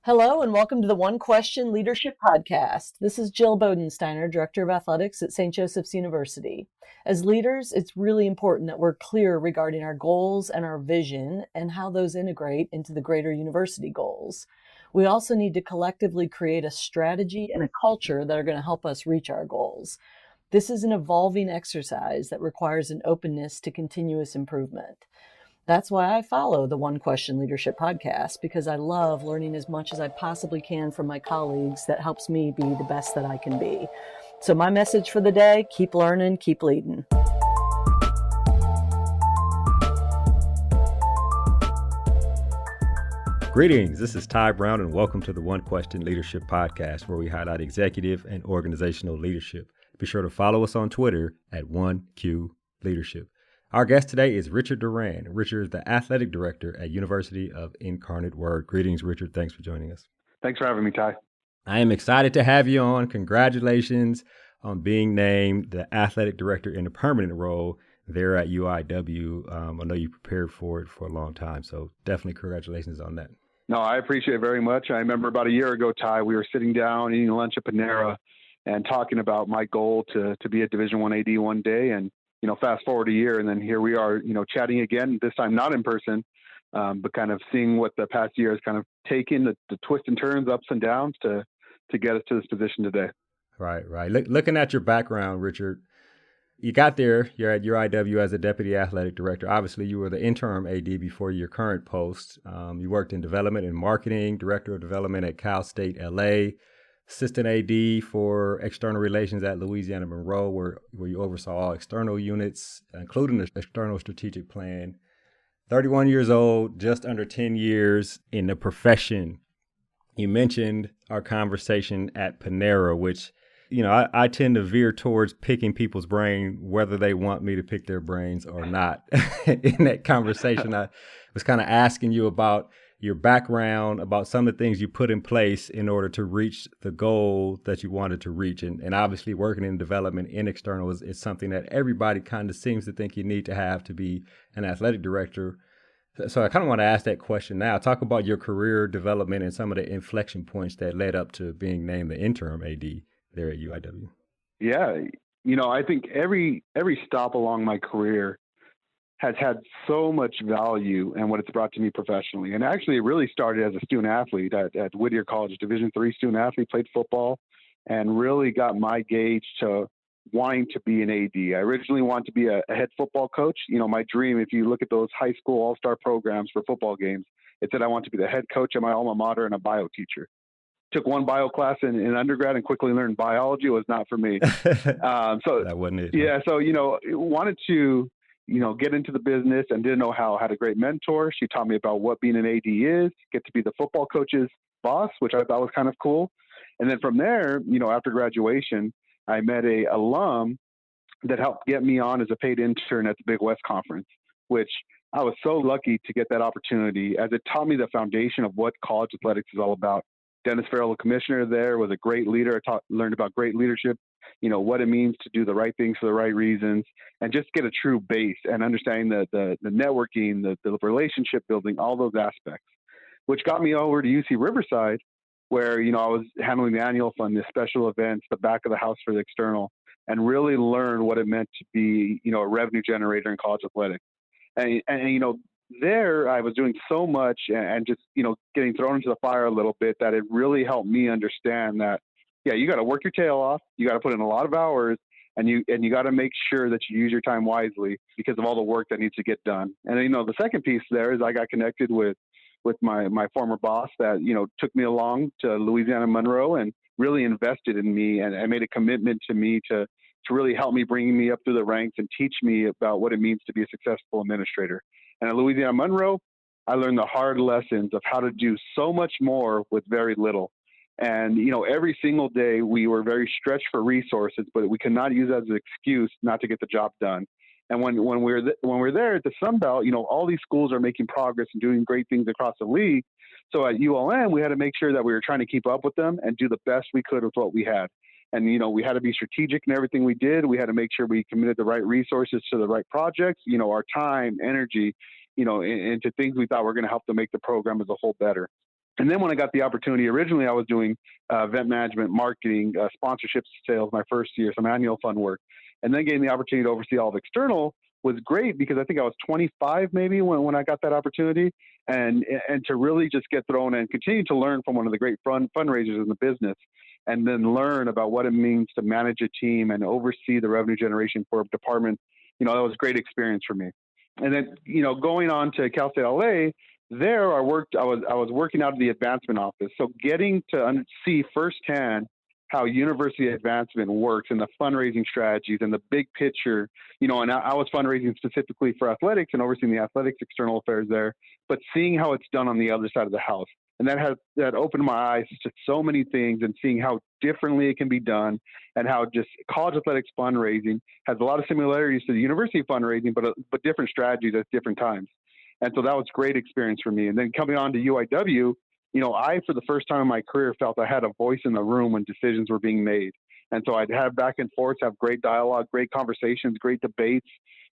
Hello and welcome to the One Question Leadership Podcast. This is Jill Bodensteiner, Director of Athletics at St. Joseph's University. As leaders, it's really important that we're clear regarding our goals and our vision and how those integrate into the greater university goals. We also need to collectively create a strategy and a culture that are going to help us reach our goals. This is an evolving exercise that requires an openness to continuous improvement. That's why I follow the One Question Leadership Podcast, because I love learning as much as I possibly can from my colleagues that helps me be the best that I can be. So my message for the day, keep learning, keep leading. Greetings, this is Tai Brown and welcome to the One Question Leadership Podcast, where we highlight executive and organizational leadership. Be sure to follow us on Twitter at 1Q Leadership. Our guest today is Richard Duran. Richard is the athletic director at University of Incarnate Word. Greetings, Richard. Thanks for joining us. Thanks for having me, Ty. I am excited to have you on. Congratulations on being named the athletic director in a permanent role there at UIW. I know you prepared for it for a long time, so definitely congratulations on that. No, I appreciate it very much. I remember about a year ago, Ty, we were sitting down eating lunch at Panera and talking about my goal to be a Division I AD one day. And fast forward a year, and then here we are, chatting again, this time not in person, but kind of seeing what the past year has kind of taken, the twists and turns, ups and downs to get us to this position today. Right. Looking at your background, Richard, you got there, you're at UIW as a deputy athletic director. Obviously, you were the interim AD before your current post. You worked in development and marketing, director of development at Cal State LA, assistant AD for external relations at Louisiana Monroe, where you oversaw all external units, including the external strategic plan. 31 years old, just under 10 years in the profession. You mentioned our conversation at Panera, which, I tend to veer towards picking people's brain, whether they want me to pick their brains or not. In that conversation, I was kind of asking you about your background, about some of the things you put in place in order to reach the goal that you wanted to reach. And obviously working in development in external is something that everybody kind of seems to think you need to be an athletic director. So I kind of want to ask that question now. Talk about your career development and some of the inflection points that led up to being named the interim AD there at UIW. Yeah. I think every stop along my career has had so much value and what it's brought to me professionally. And actually, it really started as a student athlete at Whittier College, Division III student athlete, played football, and really got my gauge to wanting to be an AD. I originally wanted to be a head football coach. My dream, if you look at those high school all-star programs for football games, it said I want to be the head coach at my alma mater and a bio teacher. Took one bio class in undergrad and quickly learned biology was not for me. So that wasn't it. Yeah. So, wanted to get into the business and didn't know how. Had a great mentor. She taught me about what being an AD is, get to be the football coach's boss, which I thought was kind of cool. And then from there, after graduation, I met a alum that helped get me on as a paid intern at the Big West Conference, which I was so lucky to get that opportunity as it taught me the foundation of what college athletics is all about. Dennis Farrell, the commissioner there, was a great leader. I learned about great leadership, what it means to do the right things for the right reasons, and just get a true base and understanding the networking, the relationship building, all those aspects, which got me over to UC Riverside, where, I was handling the annual fund, the special events, the back of the house for the external, and really learned what it meant to be, a revenue generator in college athletics. And there I was doing so much and just, getting thrown into the fire a little bit that it really helped me understand that, yeah, you got to work your tail off. You got to put in a lot of hours and you got to make sure that you use your time wisely because of all the work that needs to get done. And, the second piece there is I got connected with my former boss that, took me along to Louisiana Monroe and really invested in me and made a commitment to me to really help me, bringing me up through the ranks and teach me about what it means to be a successful administrator. And at Louisiana Monroe, I learned the hard lessons of how to do so much more with very little. And, every single day we were very stretched for resources, but we could not use that as an excuse not to get the job done. And when we're there at the Sun Belt, all these schools are making progress and doing great things across the league. So at ULM, we had to make sure that we were trying to keep up with them and do the best we could with what we had. And, we had to be strategic in everything we did. We had to make sure we committed the right resources to the right projects, our time, energy, into things we thought were going to help to make the program as a whole better. And then when I got the opportunity, originally I was doing event management, marketing, sponsorships, sales my first year, some annual fund work, and then getting the opportunity to oversee all of external was great because I think I was 25 maybe when I got that opportunity, and to really just get thrown and continue to learn from one of the great fundraisers in the business, and then learn about what it means to manage a team and oversee the revenue generation for a department. That was a great experience for me. And then going on to Cal State LA, there I worked. I was working out of the advancement office, so getting to see firsthand how university advancement works and the fundraising strategies and the big picture. And I was fundraising specifically for athletics and overseeing the athletics external affairs there, but seeing how it's done on the other side of the house. And that opened my eyes to so many things, and seeing how differently it can be done, and how just college athletics fundraising has a lot of similarities to the university fundraising, but different strategies at different times. And so that was a great experience for me. And then coming on to UIW, I, for the first time in my career, felt I had a voice in the room when decisions were being made. And so I'd have back and forth, have great dialogue, great conversations, great debates,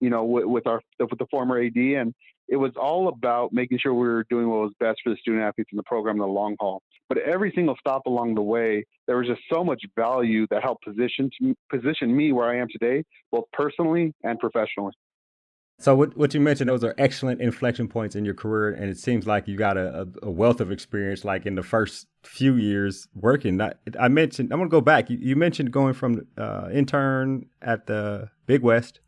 with the former AD. And it was all about making sure we were doing what was best for the student athletes in the program in the long haul. But every single stop along the way, there was just so much value that helped position me where I am today, both personally and professionally. So what you mentioned, those are excellent inflection points in your career, and it seems like you got a wealth of experience, like in the first few years working. I'm going to go back. You mentioned going from intern at the Big West,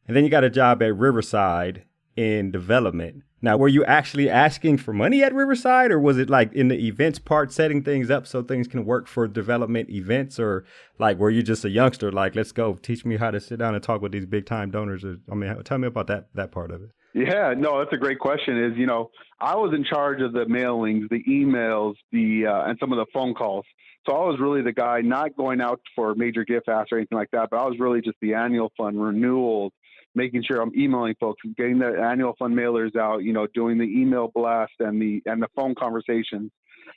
and then you got a job at Riverside in development. Now, were you actually asking for money at Riverside, or was it like in the events part, setting things up so things can work for development events? Or like, were you just a youngster, like, let's go, teach me how to sit down and talk with these big time donors? Tell me about that part of it. Yeah, no, that's a great question. I was in charge of the mailings, the emails, and some of the phone calls. So I was really the guy not going out for major gift asks or anything like that, but I was really just the annual fund renewals, making sure I'm emailing folks, getting the annual fund mailers out, doing the email blast and the phone conversations.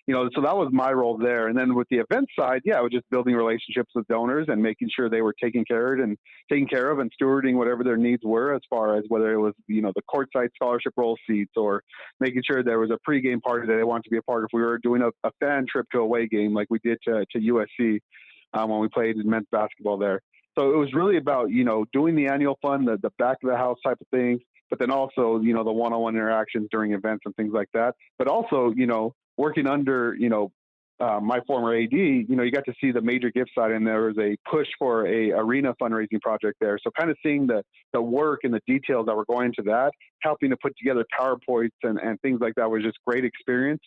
So that was my role there. And then with the event side, I was just building relationships with donors and making sure they were taken care of and stewarding whatever their needs were, as far as whether it was, the courtside scholarship roll seats, or making sure there was a pregame party that they wanted to be a part of. We were doing a fan trip to away game like we did to USC when we played men's basketball there. So it was really about, doing the annual fund, the back of the house type of things, but then also, the one-on-one interactions during events and things like that. But also, working under, my former AD, you got to see the major gift side, and there was a push for a arena fundraising project there. So kind of seeing the work and the details that were going into that, helping to put together PowerPoints and things like that was just great experience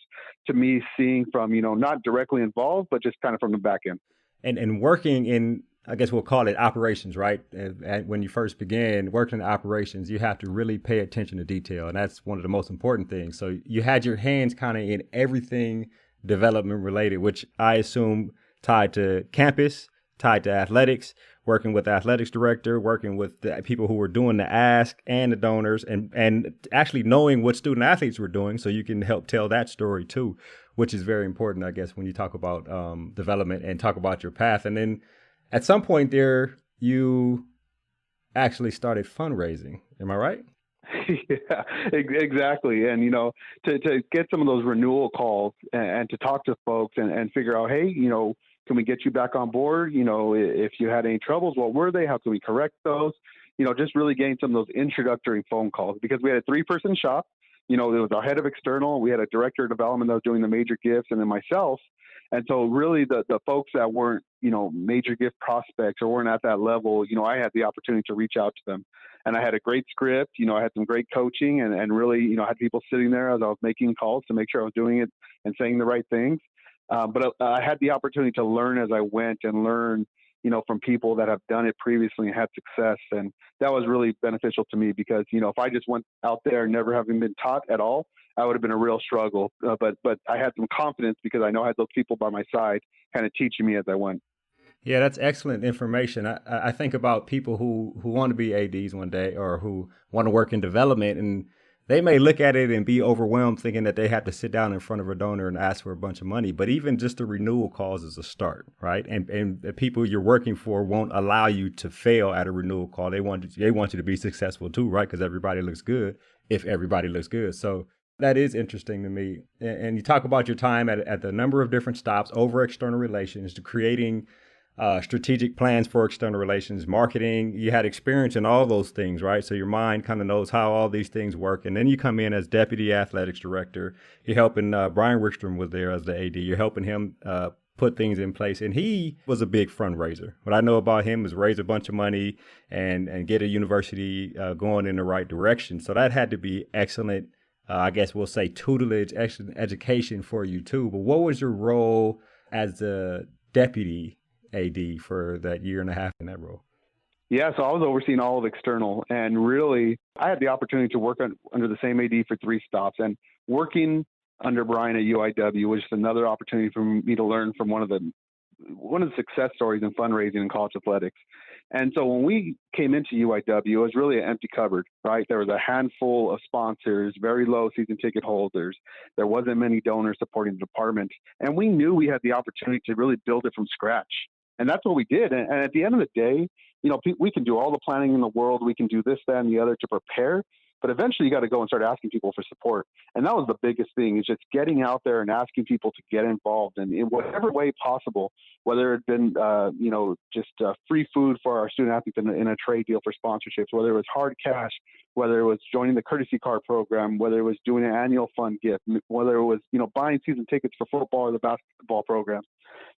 to me, seeing from, not directly involved, but just kind of from the back end. And working in, I guess we'll call it operations, right? And when you first began working in operations, you have to really pay attention to detail. And that's one of the most important things. So you had your hands kind of in everything development related, which I assume tied to campus, tied to athletics, working with the athletics director, working with the people who were doing the ask and the donors, and actually knowing what student athletes were doing so you can help tell that story too, which is very important, I guess, when you talk about development and talk about your path. And then at some point there, you actually started fundraising. Am I right? Yeah, exactly. And, to get some of those renewal calls and to talk to folks and figure out, hey, can we get you back on board? If you had any troubles, what were they? How can we correct those? Just really getting some of those introductory phone calls, because we had a 3-person shop. It was our head of external. We had a director of development that was doing the major gifts, and then myself. And so really the folks that weren't, major gift prospects or weren't at that level, I had the opportunity to reach out to them. And I had a great script, I had some great coaching and really, had people sitting there as I was making calls to make sure I was doing it and saying the right things. But I had the opportunity to learn as I went and learn, from people that have done it previously and had success. And that was really beneficial to me because, if I just went out there never having been taught at all, that would have been a real struggle. But I had some confidence because I know I had those people by my side kind of teaching me as I went. Yeah, that's excellent information. I think about people who want to be ADs one day or who want to work in development, and they may look at it and be overwhelmed thinking that they have to sit down in front of a donor and ask for a bunch of money. But even just the renewal calls is a start, right? And the people you're working for won't allow you to fail at a renewal call. They want you to be successful too, right? Because everybody looks good if everybody looks good. So That is interesting to me. And you talk about your time at the number of different stops over external relations to creating strategic plans for external relations, marketing. You had experience in all those things, right? So your mind kind of knows how all these things work. And then you come in as deputy athletics director. You're helping Brian Wickstrom was there as the AD. You're helping him put things in place. And he was a big fundraiser. What I know about him is raise a bunch of money and get a university going in the right direction. So that had to be excellent. I guess we'll say tutelage, education for you too. But what was your role as the deputy AD for that year and a half in that role? Yeah, so I was overseeing all of external, and really, I had the opportunity to work under the same AD for 3 stops, and working under Brian at UIW was just another opportunity for me to learn from one of the success stories in fundraising in college athletics. And so when we came into UIW, it was really an empty cupboard, right? There was a handful of sponsors, very low season ticket holders. There wasn't many donors supporting the department. And we knew we had the opportunity to really build it from scratch. And that's what we did. And at the end of the day, we can do all the planning in the world. We can do this, that, and the other to prepare. But eventually you got to go and start asking people for support. And that was the biggest thing, is just getting out there and asking people to get involved in whatever way possible, whether it had been, just free food for our student athletes in a trade deal for sponsorships, whether it was hard cash, whether it was joining the courtesy car program, whether it was doing an annual fund gift, whether it was, buying season tickets for football or the basketball programs.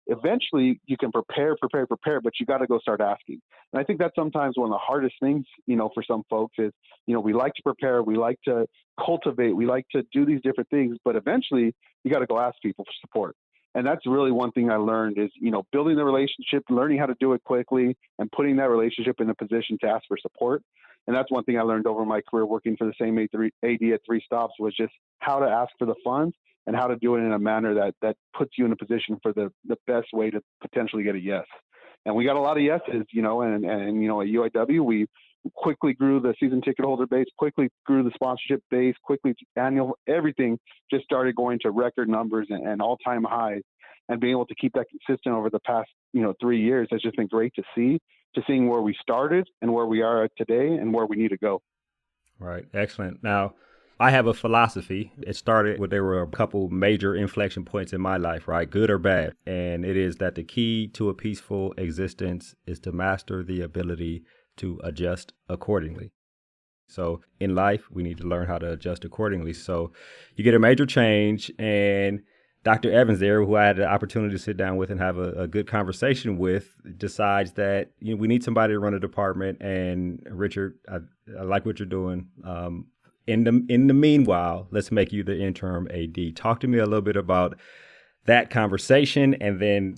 Eventually you can prepare, but you got to go start asking. And I think that's sometimes one of the hardest things, for some folks is, we like to prepare, we like to cultivate, we like to do these different things, but eventually you got to go ask people for support. And that's really one thing I learned is, building the relationship, learning how to do it quickly, and putting that relationship in a position to ask for support. And that's one thing I learned over my career working for the same AD at 3 stops, was just how to ask for the funds and how to do it in a manner that puts you in a position for the best way to potentially get a yes. And we got a lot of yeses, and at UIW, we quickly grew the season ticket holder base, quickly grew the sponsorship base, quickly annual, everything just started going to record numbers and all-time highs. And being able to keep that consistent over the past, 3 years has just been great to see, seeing where we started and where we are today and where we need to go. Right. Excellent. Now, I have a philosophy. It started when there were a couple major inflection points in my life, right? Good or bad. And it is that the key to a peaceful existence is to master the ability to adjust accordingly. So in life, we need to learn how to adjust accordingly. So you get a major change, and Dr. Evans there, who I had the opportunity to sit down with and have a good conversation with, decides that we need somebody to run a department. And Richard, I like what you're doing. In the meanwhile, let's make you the interim AD. Talk to me a little bit about that conversation and then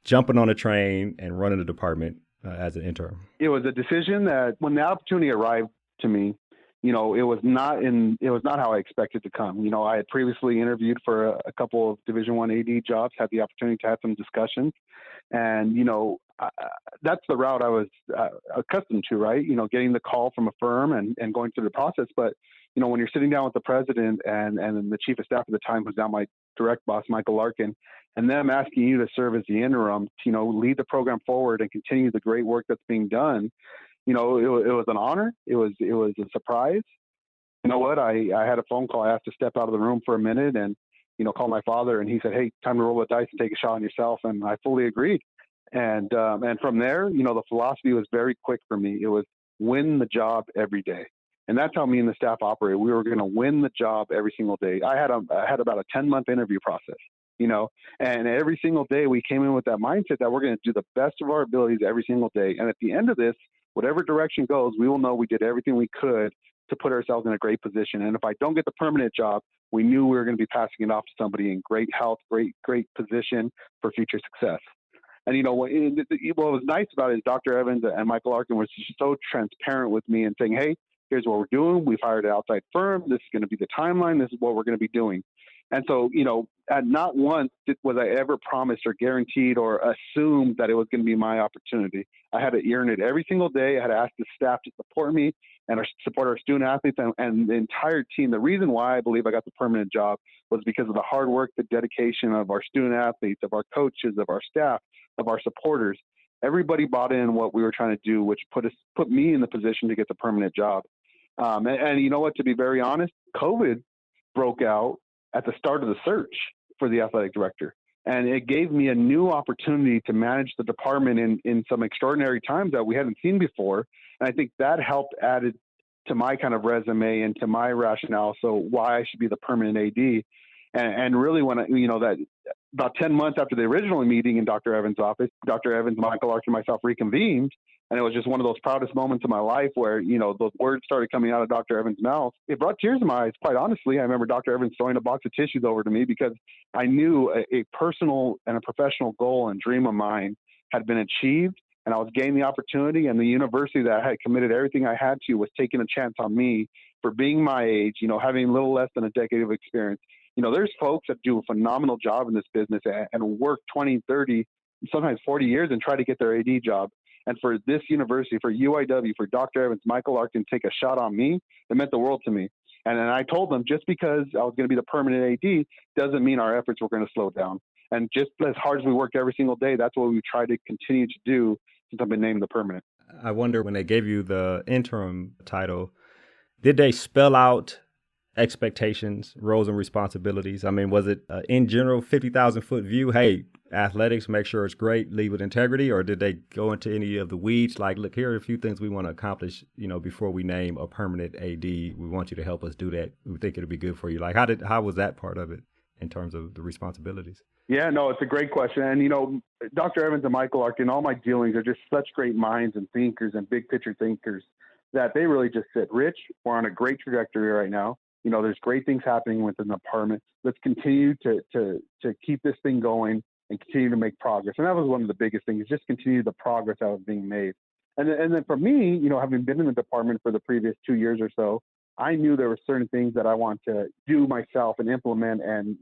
jumping on a train and running the department as an interim. It was a decision that when the opportunity arrived to me, it was not how I expected to come. I had previously interviewed for a couple of Division I AD jobs, had the opportunity to have some discussions, and that's the route I was accustomed to, right? Getting the call from a firm and going through the process. But when you're sitting down with the president and the chief of staff at the time, who's now my direct boss, Michael Larkin, and them asking you to serve as the interim, to lead the program forward and continue the great work that's being done, it was an honor. It was a surprise. You know what? I had a phone call. I asked to step out of the room for a minute and, call my father, and he said, "Hey, time to roll the dice and take a shot on yourself." And I fully agreed. And from there, the philosophy was very quick for me. It was win the job every day. And that's how me and the staff operated. We were going to win the job every single day. I had about a 10-month interview process, and every single day we came in with that mindset that we're going to do the best of our abilities every single day. And at the end of this, whatever direction goes, we will know we did everything we could to put ourselves in a great position. And if I don't get the permanent job, we knew we were going to be passing it off to somebody in great health, great position for future success. And, what was nice about it is Dr. Evans and Michael Larkin were so transparent with me and saying, "Hey, here's what we're doing. We've hired an outside firm. This is going to be the timeline. This is what we're going to be doing." And so, at not once was I ever promised or guaranteed or assumed that it was going to be my opportunity. I had to earn it every single day. I had to ask the staff to support me and support our student athletes and the entire team. The reason why I believe I got the permanent job was because of the hard work, the dedication of our student athletes, of our coaches, of our staff, of our supporters. Everybody bought in what we were trying to do, which put me in the position to get the permanent job. And you know what, to be very honest, COVID broke out at the start of the search for the athletic director. And it gave me a new opportunity to manage the department in some extraordinary times that we hadn't seen before. And I think that helped added to my kind of resume and to my rationale. So why I should be the permanent AD. And really when that about 10 months after the original meeting in Dr. Evans' office, Dr. Evans, Michael Larkin, and myself reconvened. And it was just one of those proudest moments of my life where, those words started coming out of Dr. Evans' mouth. It brought tears to my eyes, quite honestly. I remember Dr. Evans throwing a box of tissues over to me because I knew a personal and a professional goal and dream of mine had been achieved. And I was getting the opportunity, and the university that I had committed everything I had to was taking a chance on me for being my age, having a little less than a decade of experience. There's folks that do a phenomenal job in this business and work 20, 30, sometimes 40 years and try to get their AD job. And for this university, for UIW, for Dr. Evans, Michael Larkin, take a shot on me, it meant the world to me. And I told them just because I was going to be the permanent AD doesn't mean our efforts were going to slow down. And just as hard as we worked every single day, that's what we try to continue to do since I've been named the permanent. I wonder, when they gave you the interim title, did they spell out expectations, roles, and responsibilities? I mean, was it in general 50,000 foot view? Hey, athletics, make sure it's great, lead with integrity, or did they go into any of the weeds? Like, look, here are a few things we want to accomplish. Before we name a permanent AD, we want you to help us do that. We think it'll be good for you. Like, how was that part of it in terms of the responsibilities? Yeah, no, it's a great question. And, Dr. Evans and Michael Larkin, all my dealings are just such great minds and thinkers and big picture thinkers that they really just said, Rich, we're on a great trajectory right now. There's great things happening within the department. Let's continue to keep this thing going and continue to make progress. And that was one of the biggest things, just continue the progress that was being made. And then for me, having been in the department for the previous 2 years or so, I knew there were certain things that I want to do myself and implement. And,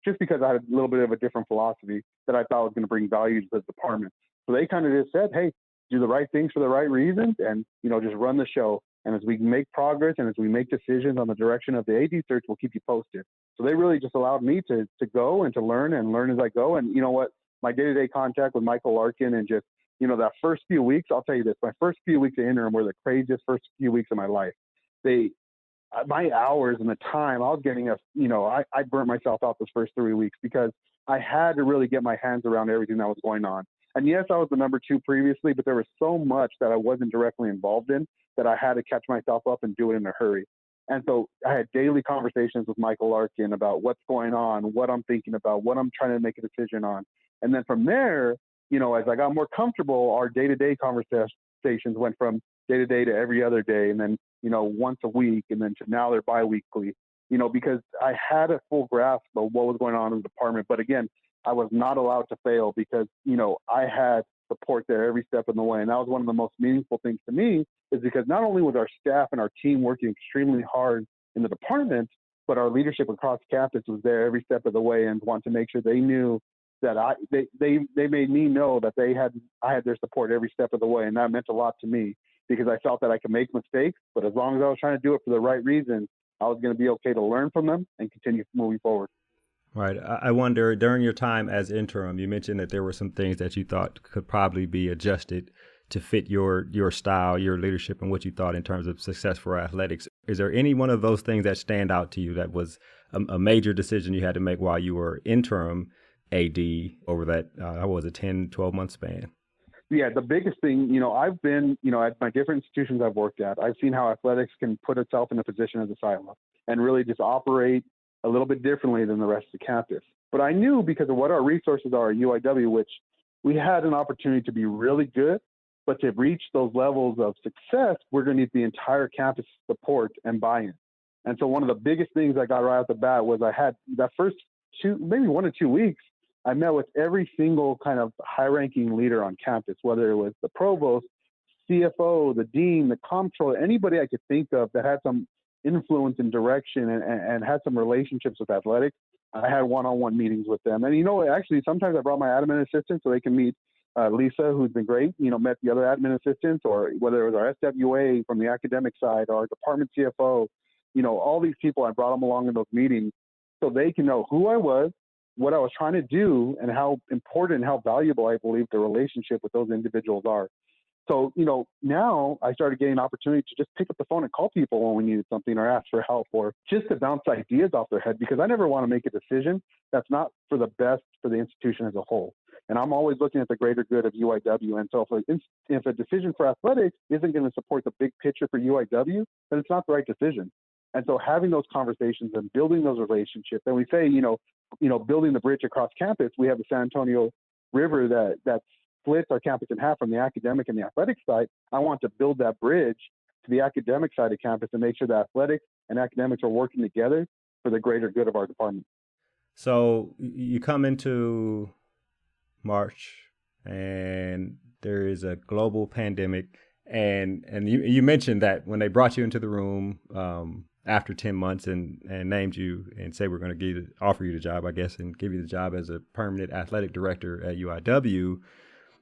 just because I had a little bit of a different philosophy that I thought was going to bring value to the department. So they kind of just said, hey, do the right things for the right reasons and, just run the show. And as we make progress and as we make decisions on the direction of the AD search, we'll keep you posted. So they really just allowed me to go and to learn as I go. And you know what? My day-to-day contact with Michael Larkin and just, that first few weeks, I'll tell you this, my first few weeks of interim were the craziest first few weeks of my life. My hours and the time I was getting, I burnt myself out those first 3 weeks because I had to really get my hands around everything that was going on. And yes, I was the number 2 previously, but there was so much that I wasn't directly involved in that I had to catch myself up and do it in a hurry. And so I had daily conversations with Michael Larkin about what's going on, what I'm thinking about, what I'm trying to make a decision on. And then from there, as I got more comfortable, our day-to-day conversations went from day-to-day to every other day. And then, once a week, and then to now they're bi-weekly, because I had a full grasp of what was going on in the department. But again, I was not allowed to fail because, I had support there every step of the way. And that was one of the most meaningful things to me, is because not only was our staff and our team working extremely hard in the department, but our leadership across campus was there every step of the way and wanted to make sure they knew that they made me know that I had their support every step of the way. And that meant a lot to me because I felt that I could make mistakes, but as long as I was trying to do it for the right reason, I was going to be okay to learn from them and continue moving forward. Right. I wonder, during your time as interim, you mentioned that there were some things that you thought could probably be adjusted to fit your style, your leadership, and what you thought in terms of success for athletics. Is there any one of those things that stand out to you that was a major decision you had to make while you were interim AD over that, 10, 12-month span? Yeah, the biggest thing, I've been, at my different institutions I've worked at, I've seen how athletics can put itself in a position as a silo and really just operate a little bit differently than the rest of the campus. But I knew because of what our resources are at UIW, which we had an opportunity to be really good, but to reach those levels of success, we're going to need the entire campus support and buy-in. And so one of the biggest things I got right off the bat was I had that first maybe 1 or 2 weeks, I met with every single kind of high-ranking leader on campus, whether it was the provost, CFO, the dean, the comptroller, anybody I could think of that had some influence and direction and had some relationships with athletics. I had one-on-one meetings with them. And, actually, sometimes I brought my admin assistant so they can meet Lisa, who's been great, met the other admin assistants, or whether it was our SWA from the academic side, or our department CFO, all these people, I brought them along in those meetings so they can know who I was, what I was trying to do, and how important and how valuable I believe the relationship with those individuals are. So, now I started getting an opportunity to just pick up the phone and call people when we needed something or ask for help or just to bounce ideas off their head, because I never want to make a decision that's not for the best for the institution as a whole. And I'm always looking at the greater good of UIW. And so if a decision for athletics isn't going to support the big picture for UIW, then it's not the right decision. And so having those conversations and building those relationships, and we say, building the bridge across campus, we have the San Antonio River that splits our campus in half from the academic and the athletic side. I want to build that bridge to the academic side of campus and make sure that athletics and academics are working together for the greater good of our department. So you come into March and there is a global pandemic, and you mentioned that when they brought you into the room after 10 months and named you and said we're going to offer you the job, I guess, and give you the job as a permanent athletic director at UIW,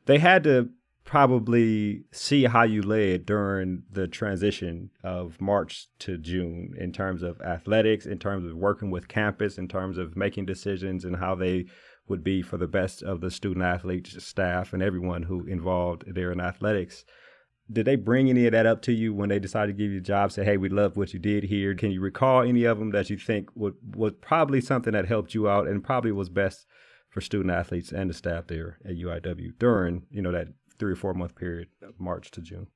they had to probably see how you led during the transition of March to June in terms of athletics, in terms of working with campus, in terms of making decisions and how they would be for the best of the student athletes, staff, and everyone who involved there in athletics. Did they bring any of that up to you when they decided to give you a job? Say, hey, we love what you did here. Can you recall any of them that you think was probably something that helped you out and probably was best for student athletes and the staff there at UIW during, that 3 or 4 month period of March to June?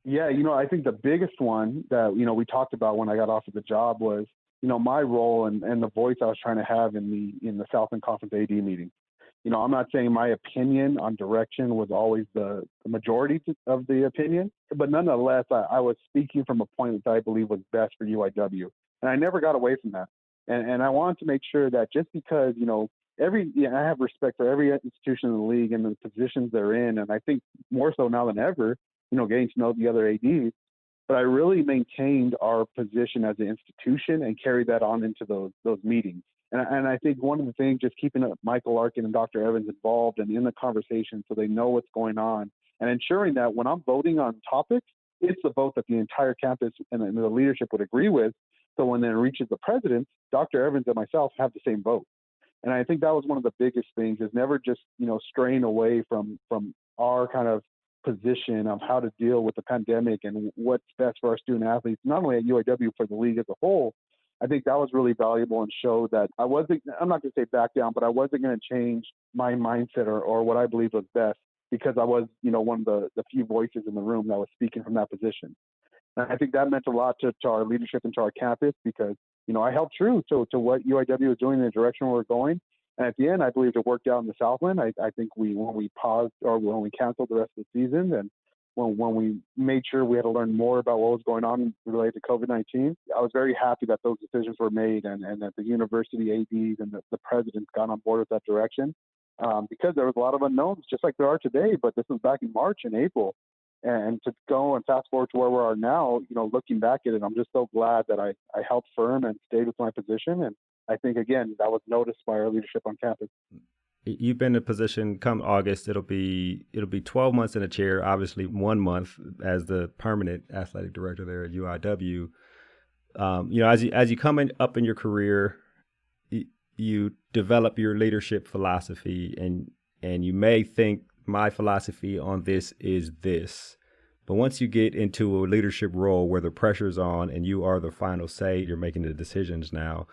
Yeah, I think the biggest one that, we talked about when I got offered the job was, my role and the voice I was trying to have in the Southland Conference AD meeting. I'm not saying my opinion on direction was always the majority of the opinion, but nonetheless, I was speaking from a point that I believe was best for UIW. And I never got away from that. And I wanted to make sure that just because, I have respect for every institution in the league and the positions they're in. And I think more so now than ever, getting to know the other ADs, but I really maintained our position as an institution and carried that on into those meetings. And I think one of the things, just keeping Michael Larkin and Dr. Evans involved and in the conversation so they know what's going on, and ensuring that when I'm voting on topics, it's the vote that the entire campus and the leadership would agree with. So when it reaches the president, Dr. Evans and myself have the same vote. And I think that was one of the biggest things, is never just, straying away from our kind of position of how to deal with the pandemic and what's best for our student athletes, not only at UIW, for the league as a whole. I think that was really valuable and showed that I'm not going to say back down, but I wasn't going to change my mindset or what I believe was best, because I was, one of the few voices in the room that was speaking from that position. And I think that meant a lot to our leadership and to our campus, because, I held true to what UIW was doing, in the direction we were going. And at the end, I believe it worked out in the Southland. I think when we paused, or when we canceled the rest of the season, and when we made sure we had to learn more about what was going on related to COVID-19, I was very happy that those decisions were made, and that the university ADs and the presidents got on board with that direction, because there was a lot of unknowns, just like there are today. But this was back in March and April. And to go and fast forward to where we are now, looking back at it, I'm just so glad that I held firm and stayed with my position. And I think, again, that was noticed by our leadership on campus. You've been in a position, come August, it'll be 12 months in a chair, obviously 1 month as the permanent athletic director there at UIW. As you come up in your career, you develop your leadership philosophy, and you may think my philosophy on this is this. But once you get into a leadership role where the pressure's on and you are the final say, you're making the decisions now,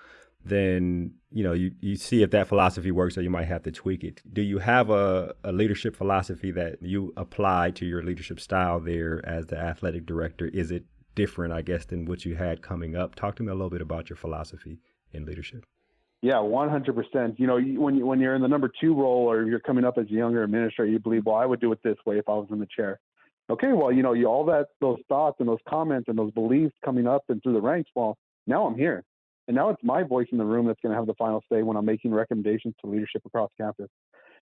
then, you see if that philosophy works, or you might have to tweak it. Do you have a leadership philosophy that you apply to your leadership style there as the athletic director? Is it different, I guess, than what you had coming up? Talk to me a little bit about your philosophy in leadership. Yeah, 100%. When you're in the number 2 role, or you're coming up as a younger administrator, you believe, well, I would do it this way if I was in the chair. Okay, well, all those thoughts and those comments and those beliefs coming up and through the ranks, well, now I'm here. And now it's my voice in the room that's going to have the final say when I'm making recommendations to leadership across campus.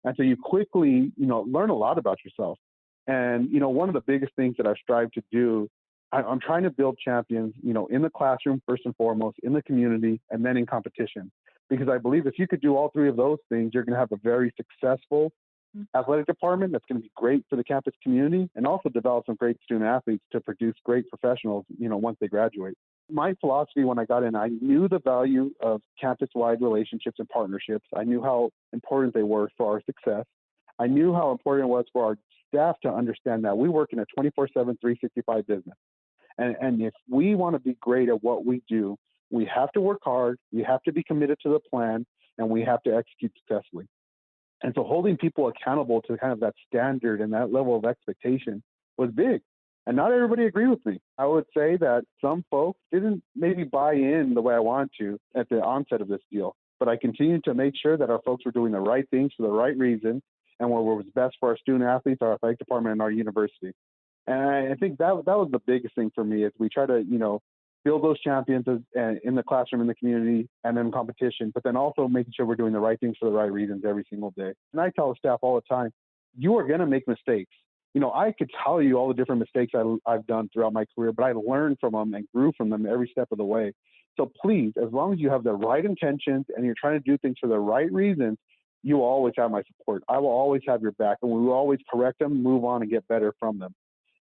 And so you quickly, learn a lot about yourself. And, one of the biggest things that I strive to do, I'm trying to build champions, in the classroom, first and foremost, in the community, and then in competition. Because I believe if you could do all 3 of those things, you're going to have a very successful athletic department that's going to be great for the campus community, and also develop some great student athletes to produce great professionals, once they graduate. My philosophy when I got in, I knew the value of campus-wide relationships and partnerships. I knew how important they were for our success. I knew how important it was for our staff to understand that we work in a 24/7, 365 business. And if we want to be great at what we do, we have to work hard, we have to be committed to the plan, and we have to execute successfully. And so holding people accountable to kind of that standard and that level of expectation was big. And not everybody agreed with me. I would say that some folks didn't maybe buy in the way I wanted to at the onset of this deal. But I continued to make sure that our folks were doing the right things for the right reason and what was best for our student athletes, our athletic department, and our university. And I think that was the biggest thing for me is we try to, build those champions in the classroom, in the community, and in competition, but then also making sure we're doing the right things for the right reasons every single day. And I tell the staff all the time, you are going to make mistakes. I could tell you all the different mistakes I've done throughout my career, but I learned from them and grew from them every step of the way. So please, as long as you have the right intentions and you're trying to do things for the right reasons, you will always have my support. I will always have your back, and we will always correct them, move on, and get better from them.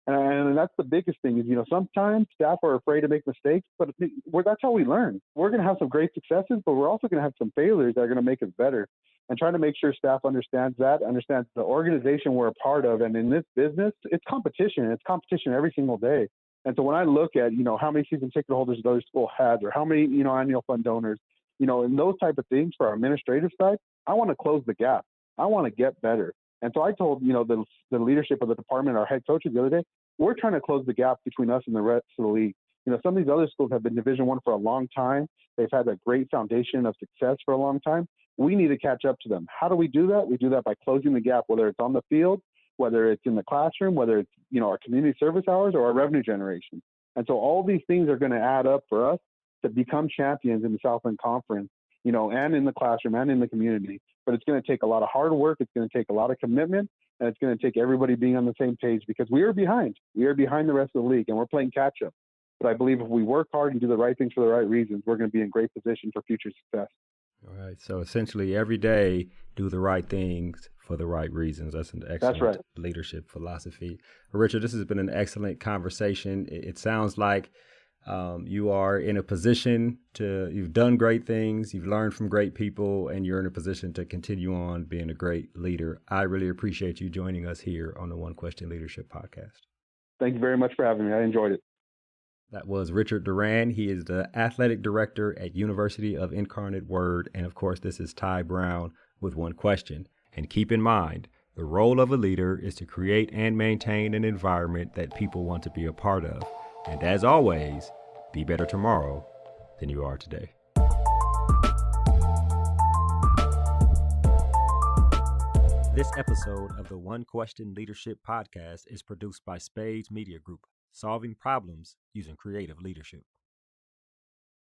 And that's the biggest thing is, sometimes staff are afraid to make mistakes, but that's how we learn. We're going to have some great successes, but we're also going to have some failures that are going to make us better. And trying to make sure staff understands the organization we're a part of. And in this business, it's competition. It's competition every single day. And so when I look at, how many season ticket holders the other school has, or how many, annual fund donors, and those type of things for our administrative side, I want to close the gap. I want to get better. And so I told, the leadership of the department, our head coaches the other day, we're trying to close the gap between us and the rest of the league. Some of these other schools have been Division I for a long time. They've had a great foundation of success for a long time. We need to catch up to them. How do we do that? We do that by closing the gap, whether it's on the field, whether it's in the classroom, whether it's, our community service hours or our revenue generation. And so all these things are going to add up for us to become champions in the Southland Conference, and in the classroom and in the community. But it's going to take a lot of hard work. It's going to take a lot of commitment, and it's going to take everybody being on the same page because we are behind. We are behind the rest of the league, and we're playing catch up. But I believe if we work hard and do the right things for the right reasons, we're going to be in great position for future success. All right. So essentially every day, do the right things for the right reasons. That's an excellent leadership philosophy. Richard, this has been an excellent conversation. It sounds like you are in a position you've done great things, you've learned from great people, and you're in a position to continue on being a great leader. I really appreciate you joining us here on the One Question Leadership Podcast. Thank you very much for having me. I enjoyed it. That was Richard Duran. He is the athletic director at University of Incarnate Word. And of course, this is Ty Brown with One Question. And keep in mind, the role of a leader is to create and maintain an environment that people want to be a part of. And as always, be better tomorrow than you are today. This episode of the One Question Leadership Podcast is produced by Spades Media Group, solving problems using creative leadership.